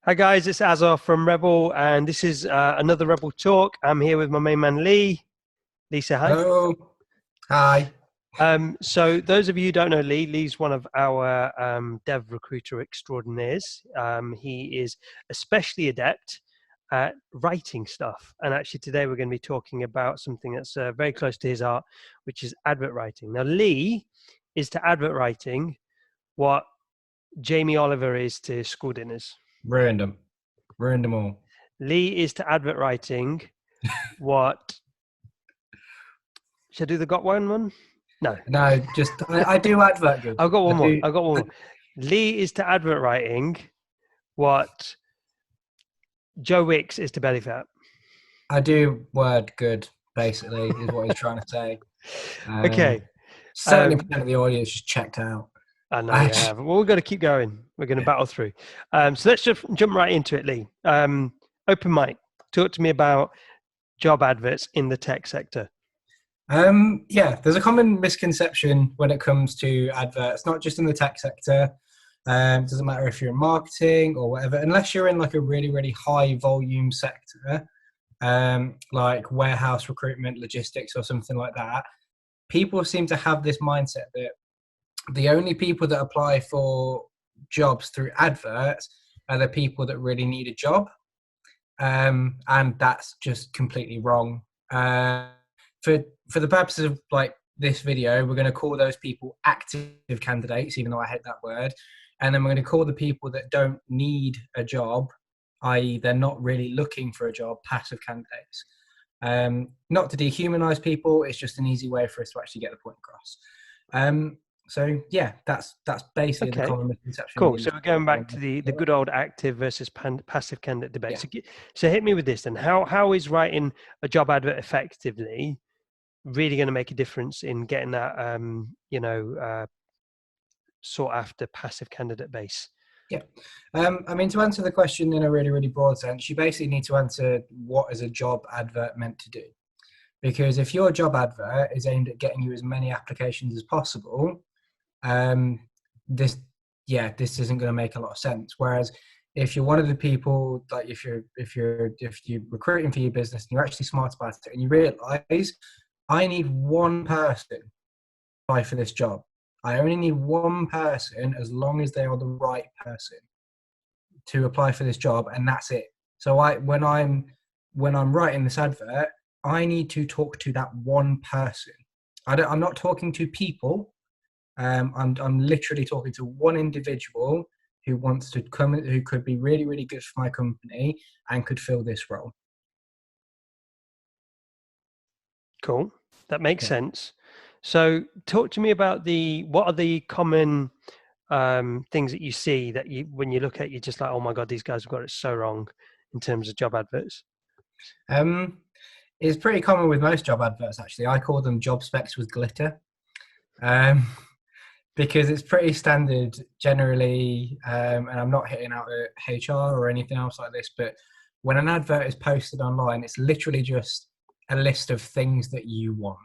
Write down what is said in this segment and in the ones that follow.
Hi guys, it's Azar from Rebel, and this is another Rebel Talk. I'm here with my main man Lee. Lee, say hi. Hello. Hi. So those of you who don't know Lee, Lee's one of our dev recruiter extraordinaires. He is especially adept at writing stuff, and actually today we're going to be talking about something that's very close to his heart, which is advert writing. Now Lee is to advert writing what Jamie Oliver is to school dinners. Ruined them. Ruined them all. Lee is to advert writing what should I do the got one? No. No, just I do advert good. I've got one I more. do. I've got one more. Lee is to advert writing what Joe Wicks is to belly fat. I do word good. Basically, is what he's trying to say. Okay. 70% of the audience just checked out. I know you have. Well, we've got to keep going. We're going to battle through. So let's just jump right into it, Lee. Open mic. Talk to me about job adverts in the tech sector. There's a common misconception when it comes to adverts, not just in the tech sector. It doesn't matter if you're in marketing or whatever, unless you're in like a really, really high volume sector, like warehouse recruitment, logistics, or something like that. People seem to have this mindset that the only people that apply for jobs through adverts are the people that really need a job. And that's just completely wrong. For the purposes of like this video, we're going to call those people active candidates, even though I hate that word. And then we're going to call the people that don't need a job, i.e. they're not really looking for a job, passive candidates. Not to dehumanize people, it's just an easy way for us to actually get the point across. So yeah, that's basically the common misconception. Cool. So we're going back to the good old active versus passive candidate debate. Yeah. So hit me with this then. How is writing a job advert effectively really going to make a difference in getting that sought after passive candidate base? Yeah. I mean, to answer the question in a really, really broad sense, you basically need to answer what is a job advert meant to do. Because if your job advert is aimed at getting you as many applications as possible, this isn't going to make a lot of sense. Whereas if you're one of the people, like if you're recruiting for your business and you're actually smart about it and you realize I need one person to apply for this job. I only need one person as long as they are the right person to apply for this job, and that's it. So when I'm writing this advert, I need to talk to that one person. I'm not talking to people. I'm literally talking to one individual who wants to come, who could be really, really good for my company and could fill this role. Cool. That makes sense. So talk to me about what are the common things that you see that when you look at, you're just like, oh my God, these guys have got it so wrong in terms of job adverts. It's pretty common with most job adverts, actually. I call them job specs with glitter. Because it's pretty standard generally, and I'm not hitting out at HR or anything else like this, but when an advert is posted online, it's literally just a list of things that you want.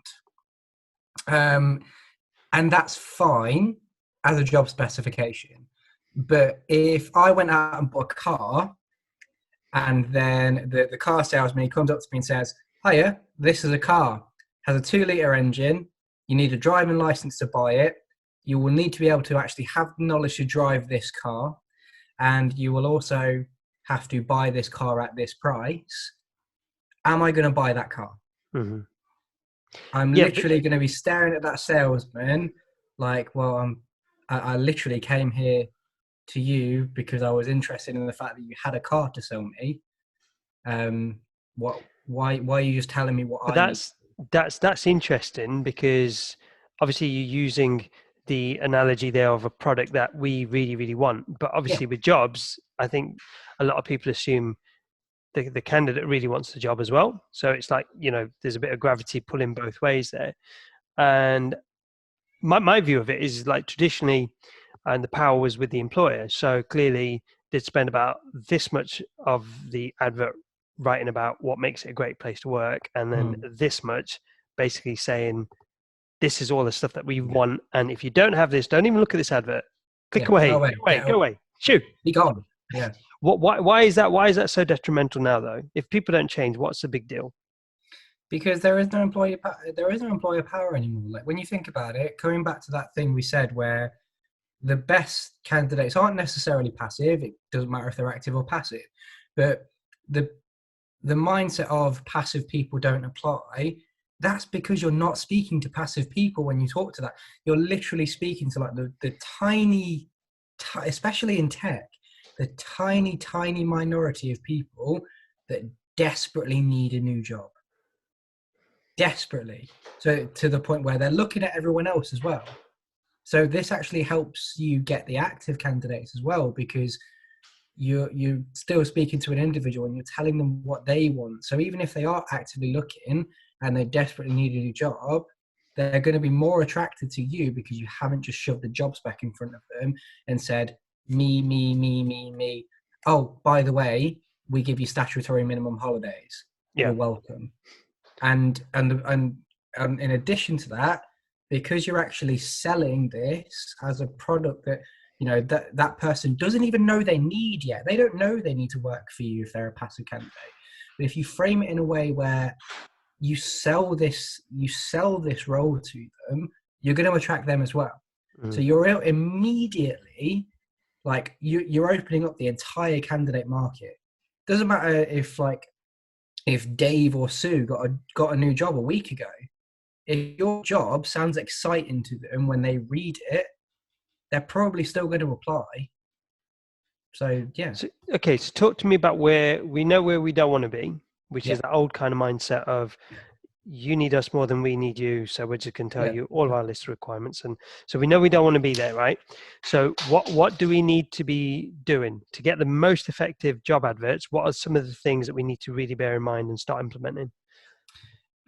And that's fine as a job specification. But if I went out and bought a car, and then the car salesman comes up to me and says, hiya, this is a car, has a 2-litre engine, you need a driving license to buy it, you will need to be able to actually have the knowledge to drive this car, and you will also have to buy this car at this price. Am I going to buy that car? Mm-hmm. I'm literally going to be staring at that salesman like, well, I literally came here to you because I was interested in the fact that you had a car to sell me. Why are you just telling me what I need? That's interesting, because obviously you're using the analogy there of a product that we really, really want. But obviously with jobs, I think a lot of people assume the candidate really wants the job as well. So it's like, there's a bit of gravity pulling both ways there. And my view of it is like traditionally, and the power was with the employer. So clearly they'd spend about this much of the advert writing about what makes it a great place to work. And then this much basically saying, this is all the stuff that we want. And if you don't have this, don't even look at this advert. Click away, go away, shoot. Be gone. Yeah. Why is that? Why is that so detrimental now, though? If people don't change, what's the big deal? Because there is no employer power anymore. Like when you think about it, coming back to that thing we said where the best candidates aren't necessarily passive. It doesn't matter if they're active or passive, but the the mindset of passive people don't apply. That's because you're not speaking to passive people when you talk to that. You're literally speaking to like the tiny, especially in tech, the tiny minority of people that desperately need a new job. Desperately. So to the point where they're looking at everyone else as well. So this actually helps you get the active candidates as well, because you're still speaking to an individual and you're telling them what they want. So even if they are actively looking and they desperately need a new job, they're going to be more attracted to you because you haven't just shoved the job spec in front of them and said, me. Oh, by the way, we give you statutory minimum holidays. Yeah. You're welcome. And in addition to that, because you're actually selling this as a product that, you know, that person doesn't even know they need yet. They don't know they need to work for you if they're a passive candidate. But if you frame it in a way where you sell this role to them, you're going to attract them as well. So you're immediately, like, you're opening up the entire candidate market. Doesn't matter if Dave or Sue got a new job a week ago. If your job sounds exciting to them when they read it, they're probably still going to apply. So, yeah. So talk to me about where we don't want to be, which is the old kind of mindset of you need us more than we need you. So we're just going to tell you all of our list of requirements. And so we know we don't want to be there, right? So what do we need to be doing to get the most effective job adverts? What are some of the things that we need to really bear in mind and start implementing?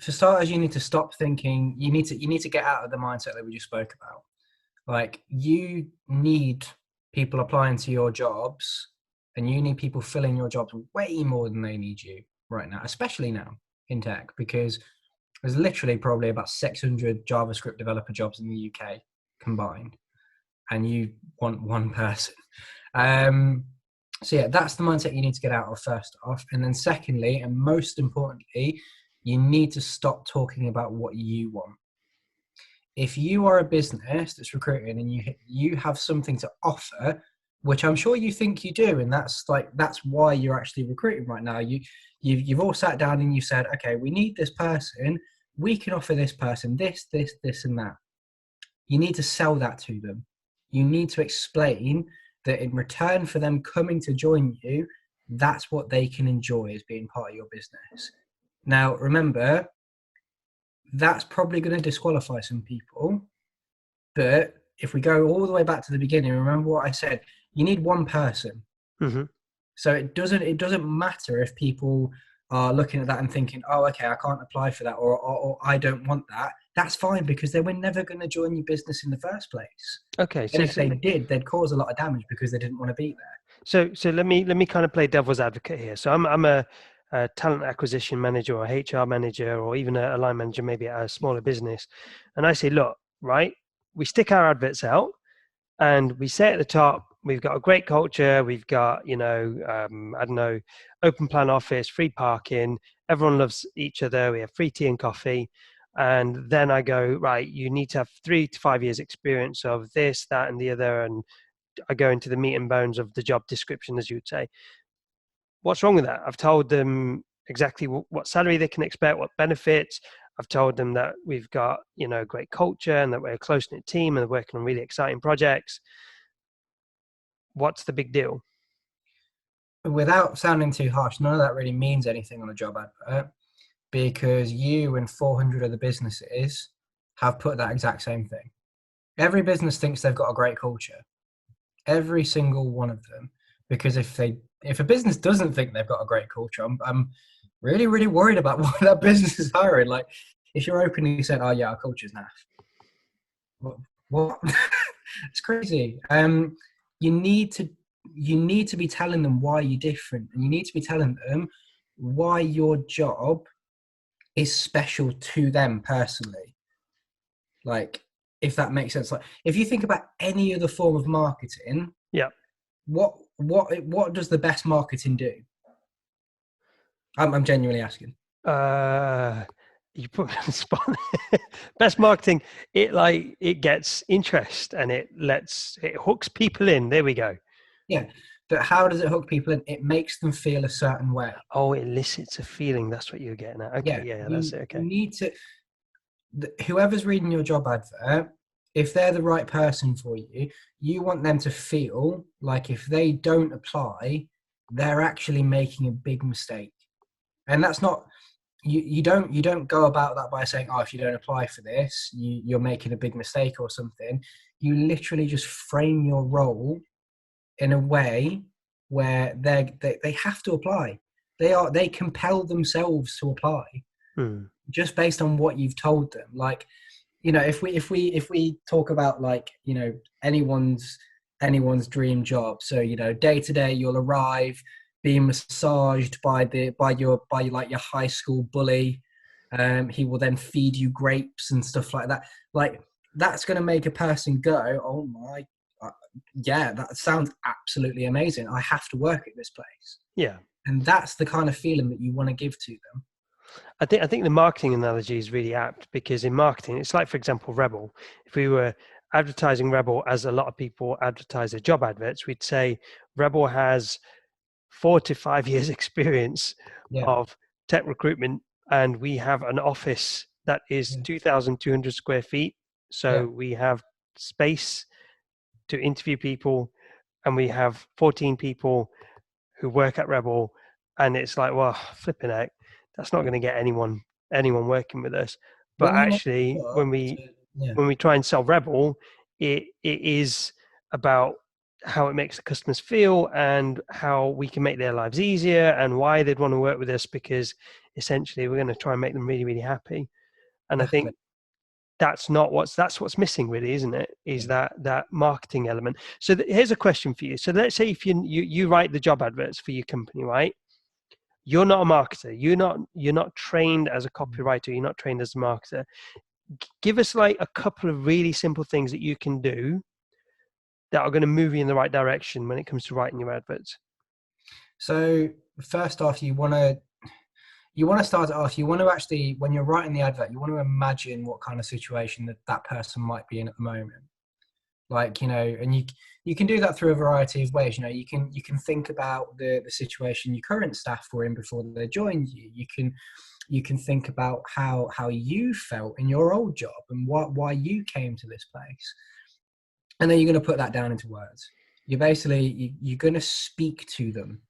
For starters, you need to stop thinking. You need to get out of the mindset that we just spoke about. Like, you need people applying to your jobs, and you need people filling your jobs way more than they need you right now, especially now in tech, because there's literally probably about 600 JavaScript developer jobs in the UK combined, and you want one person. So yeah, that's the mindset you need to get out of first off. And then secondly, and most importantly, you need to stop talking about what you want. If you are a business that's recruiting and you have something to offer, which I'm sure you think you do, and that's why you're actually recruiting right now. You've all sat down and you said, okay, we need this person. We can offer this person this, and that. You need to sell that to them. You need to explain that in return for them coming to join you, that's what they can enjoy as being part of your business. Now, remember, that's probably going to disqualify some people. But if we go all the way back to the beginning, remember what I said, you need one person. Mm-hmm. So it doesn't matter if people are looking at that and thinking, oh, okay, I can't apply for that, or I don't want that. That's fine, because they were never going to join your business in the first place. Okay. And if they did, they'd cause a lot of damage because they didn't want to be there. So let me kind of play devil's advocate here. So I'm a talent acquisition manager or HR manager or even a line manager, maybe at a smaller business. And I say, look, right, we stick our adverts out and we say at the top, we've got a great culture. We've got, open plan office, free parking. Everyone loves each other. We have free tea and coffee. And then I go, right, you need to have 3 to 5 years experience of this, that, and the other. And I go into the meat and bones of the job description, as you would say. What's wrong with that? I've told them exactly what salary they can expect, what benefits. I've told them that we've got, great culture and that we're a close-knit team and we're working on really exciting projects. What's the big deal? Without sounding too harsh, none of that really means anything on a job advert, because you and 400 other businesses have put that exact same thing. Every business thinks they've got a great culture. Every single one of them. Because if a business doesn't think they've got a great culture, I'm really, really worried about what that business is hiring. Like, if you're openly saying, oh yeah, our culture's naff. What? It's crazy. You need to be telling them why you're different, and you need to be telling them why your job is special to them personally. Like, if that makes sense. Like, if you think about any other form of marketing, yeah, what what does the best marketing do? I'm genuinely asking. Uh, you put me on the spot. Best marketing, it gets interest and it hooks people in. There we go. Yeah, but how does it hook people in? It makes them feel a certain way. Oh, it elicits a feeling. That's what you're getting at. Okay, Yeah, yeah, that's you it. Okay. need to. Whoever's reading your job advert, if they're the right person for you, you want them to feel like if they don't apply, they're actually making a big mistake. And that's not you don't go about that by saying, oh, if you don't apply for this, you're making a big mistake or something. You literally just frame your role in a way where they have to apply. They compel themselves to apply just based on what you've told them. Like, if we talk about, like, anyone's dream job. So, day to day you'll arrive being massaged by your high school bully. He will then feed you grapes and stuff like that. Like, that's going to make a person go, oh my, yeah, that sounds absolutely amazing. I have to work at this place. Yeah. And that's the kind of feeling that you want to give to them. I think the marketing analogy is really apt, because in marketing, it's like, for example, Rebel. If we were advertising Rebel as a lot of people advertise their job adverts, we'd say Rebel has 4 to 5 years experience Yeah. of tech recruitment, and we have an office that is 2,200 square feet. So we have space to interview people, and we have 14 people who work at Rebel, and it's like, well, flipping heck, that's not going to get anyone working with us. But When you actually, when we try and sell Rebel, it is about how it makes the customers feel and how we can make their lives easier and why they'd want to work with us, because essentially we're going to try and make them really, really happy. And I think that's what's missing, really, isn't it? Is that marketing element. So here's a question for you. So let's say if you write the job adverts for your company, right? You're not a marketer. You're not trained as a copywriter. You're not trained as a marketer. Give us like a couple of really simple things that you can do that are going to move you in the right direction when it comes to writing your adverts. So first off, you want to start it off. You want to actually, when you're writing the advert, you want to imagine what kind of situation that person might be in at the moment. Like, and you can do that through a variety of ways. You can think about the situation your current staff were in before they joined you. You can think about how you felt in your old job and why you came to this place. And then you're going to put that down into words. You're going to speak to them.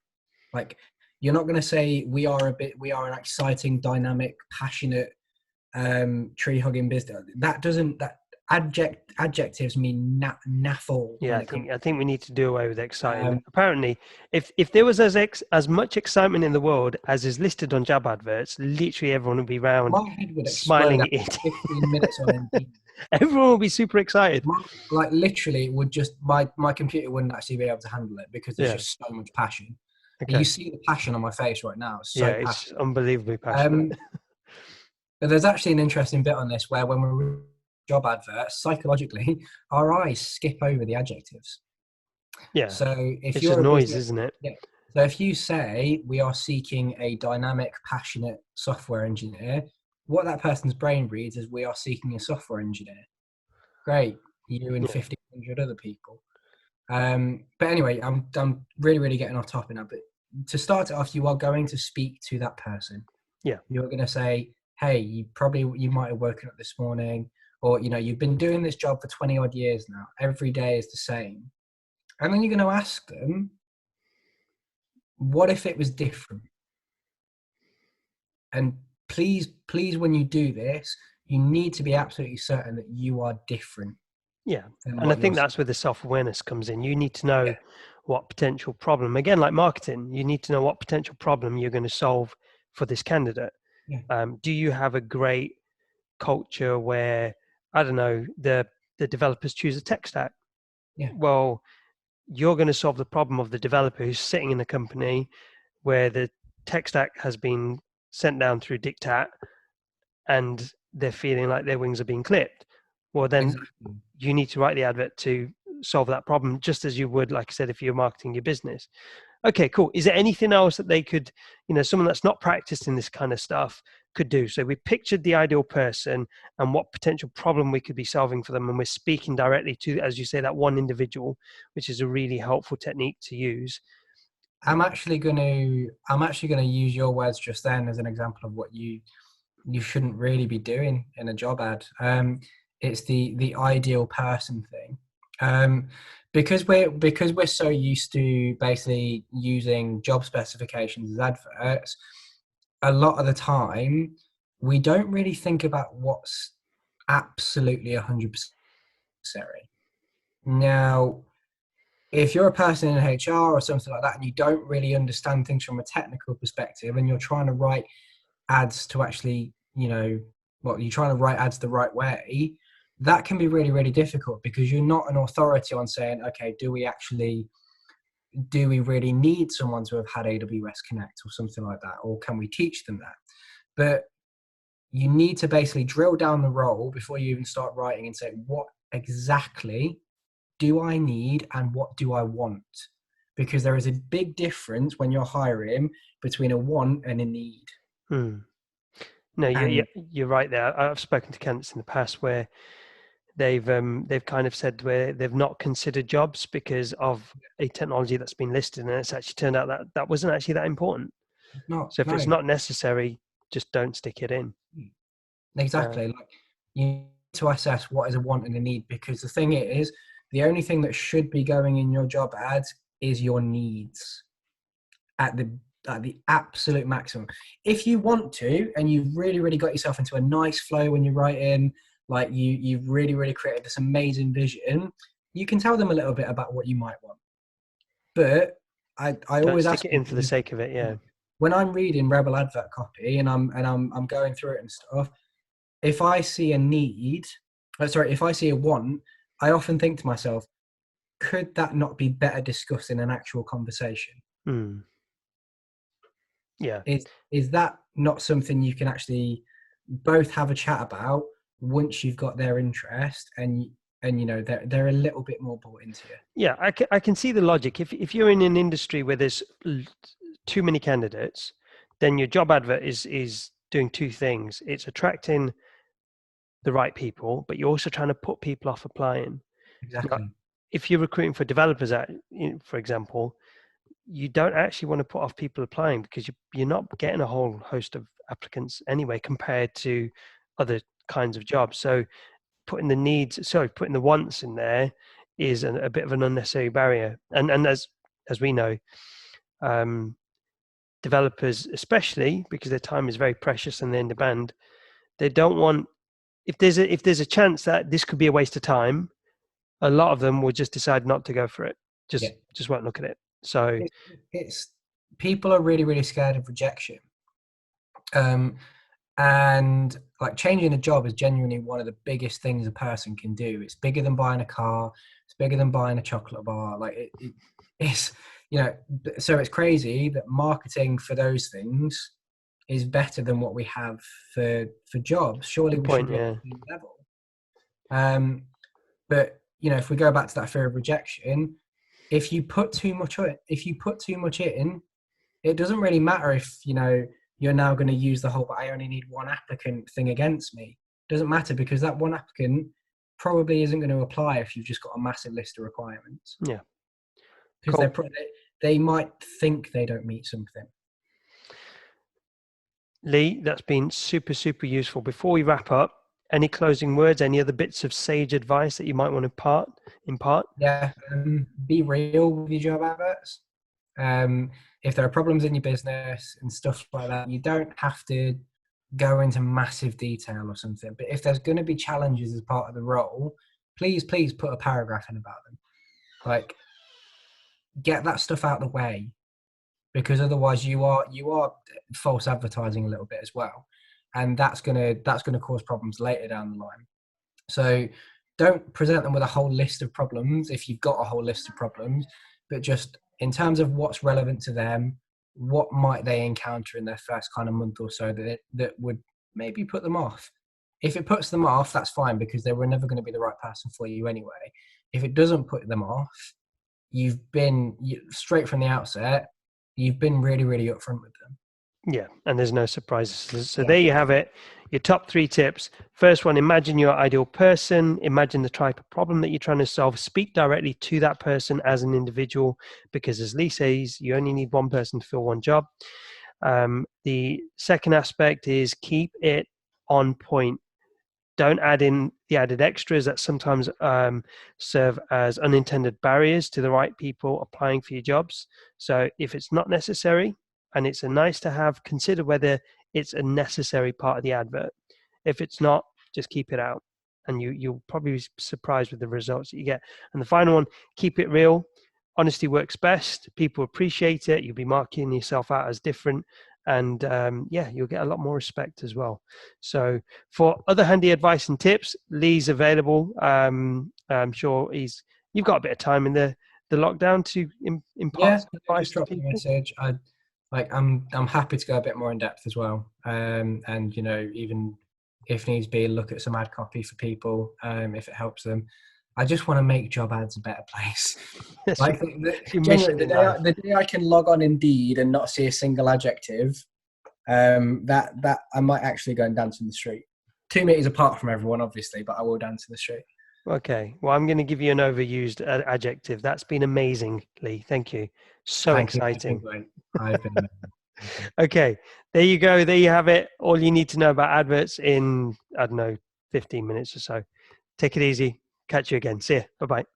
Like, you're not going to say we are an exciting, dynamic, passionate, tree hugging business. That adjectives mean naffle. Yeah, I think we need to do away with exciting. Apparently, if there was as much excitement in the world as is listed on job adverts, literally everyone would be round my head would smiling explode at it. 15 minutes on Indeed. Everyone will be super excited. Like, literally, it would just my computer wouldn't actually be able to handle it because there's just so much passion. Okay. You see the passion on my face right now. It's so it's unbelievably passionate. But there's actually an interesting bit on this where when we're job adverts, psychologically, our eyes skip over the adjectives. Yeah. So if it's you're just noise, isn't it? Yeah. So if you say we are seeking a dynamic, passionate software engineer, what that person's brain reads is we are seeking a software engineer. Great, you and 1,500 other people. But anyway, I'm really, really getting off topic now. But to start it off, you are going to speak to that person. Yeah. You're going to say, hey, you might have woken up this morning, or you've been doing this job for 20 odd years now. Every day is the same. And then you're going to ask them, what if it was different? And please, when you do this, you need to be absolutely certain that you are different. Yeah. And I think that's where the self-awareness comes in. You need to know what potential problem, again, like marketing, you need to know what potential problem you're going to solve for this candidate. Yeah. Do you have a great culture where, I don't know, the developers choose a tech stack? Yeah. Well, you're going to solve the problem of the developer who's sitting in a company where the tech stack has been sent down through diktat and they're feeling like their wings are being clipped. Well, then you need to write the advert to solve that problem, just as you would, like I said, if you're marketing your business. Okay, cool. Is there anything else that they could, someone that's not practiced in this kind of stuff could do? So we pictured the ideal person and what potential problem we could be solving for them, and we're speaking directly to, as you say, that one individual, which is a really helpful technique to use. I'm actually going to use your words just then as an example of what you shouldn't really be doing in a job ad. It's the ideal person thing. Because we're so used to basically using job specifications as adverts, a lot of the time we don't really think about what's absolutely 100% necessary. Now, if you're a person in HR or something like that and you don't really understand things from a technical perspective and you're trying to write ads to actually, you're trying to write ads the right way, that can be really, really difficult because you're not an authority on saying, okay, do we really need someone to have had AWS Connect or something like that? Or can we teach them that? But you need to basically drill down the role before you even start writing and say, what exactly do I need and what do I want? Because there is a big difference when you're hiring between a want and a need. No, you're right there. I've spoken to candidates in the past where they've kind of said where they've not considered jobs because of a technology that's been listed, and it's actually turned out that that wasn't actually that important. So if it's not necessary, just don't stick it in. Exactly. Like, you need to assess what is a want and a need, because the thing is, the only thing that should be going in your job ads is your needs at the absolute maximum. If you want to, and you've really, really got yourself into a nice flow when you write in, like you've really, really created this amazing vision, you can tell them a little bit about what you might want. But I don't always stick ask it in for the sake of it. Yeah. When I'm reading Rebel advert copy and I'm going through it and stuff, if I see a need, if I see a want, I often think to myself, could that not be better discussed in an actual conversation? Yeah. Is that not something you can actually both have a chat about once you've got their interest and they're a little bit more bought into you? Yeah, I can see the logic. If you're in an industry where there's too many candidates, then your job advert is doing two things. It's attracting the right people, but you're also trying to put people off applying. Exactly. Now, if you're recruiting for developers, for example, you don't actually want to put off people applying because you're not getting a whole host of applicants anyway compared to other kinds of jobs. So putting the wants in there is a bit of an unnecessary barrier. And as we know, developers, especially because their time is very precious and they're in demand, they don't want, if there's a chance that this could be a waste of time, a lot of them will just decide not to go for it. Just won't look at it. So it's people are really, really scared of rejection. And like, changing a job is genuinely one of the biggest things a person can do. It's bigger than buying a car. It's bigger than buying a chocolate bar. Like it's, so it's crazy that marketing for those things is better than what we have for jobs. Surely we should be at the same level. But if we go back to that fear of rejection, if you put too much in, it doesn't really matter if you're now going to use the whole "but I only need one applicant" thing against me. It doesn't matter, because that one applicant probably isn't going to apply if you've just got a massive list of requirements. Yeah, because they might think they don't meet something. Leigh, that's been super, super useful. Before we wrap up, any closing words, any other bits of sage advice that you might want to impart? Yeah, be real with your job adverts. If there are problems in your business and stuff like that, you don't have to go into massive detail or something. But if there's going to be challenges as part of the role, please put a paragraph in about them. Like, get that stuff out of the way, because otherwise you are false advertising a little bit as well, and that's gonna cause problems later down the line. So don't present them with a whole list of problems if you've got a whole list of problems, but just in terms of what's relevant to them, what might they encounter in their first kind of month or so that would maybe put them off. If it puts them off, that's fine, because they were never going to be the right person for you anyway. if it doesn't put them off, straight from the outset, you've been really, really upfront with them. Yeah, and there's no surprises. So Yeah. there you have it. Your top 3 tips. First one, imagine your ideal person. Imagine the type of problem that you're trying to solve. Speak directly to that person as an individual, because as Leigh says, you only need one person to fill one job. The second aspect is keep it on point. Don't add in the added extras that sometimes serve as unintended barriers to the right people applying for your jobs. So if it's not necessary and it's a nice to have, consider whether it's a necessary part of the advert. If it's not, just keep it out, and you'll probably be surprised with the results that you get. And the final one, keep it real. Honesty works best. People appreciate it. You'll be marking yourself out as different, and you'll get a lot more respect as well. So for other handy advice and tips, Leigh's available. I'm sure you've got a bit of time in the lockdown to impart some advice just drop to me a people. message. I'm happy to go a bit more in depth as well. And even if needs be, look at some ad copy for people if it helps them. I just want to make job ads a better place. Genuinely, the day I can log on Indeed and not see a single adjective, that I might actually go and dance in the street. 2 meters apart from everyone, obviously, but I will dance in the street. Okay. Well, I'm going to give you an overused adjective. That's been amazing, Leigh. Thank you. Exciting. I've been amazing. Okay. There you go. There you have it. All you need to know about adverts in, 15 minutes or so. Take it easy. Catch you again. See you. Bye-bye.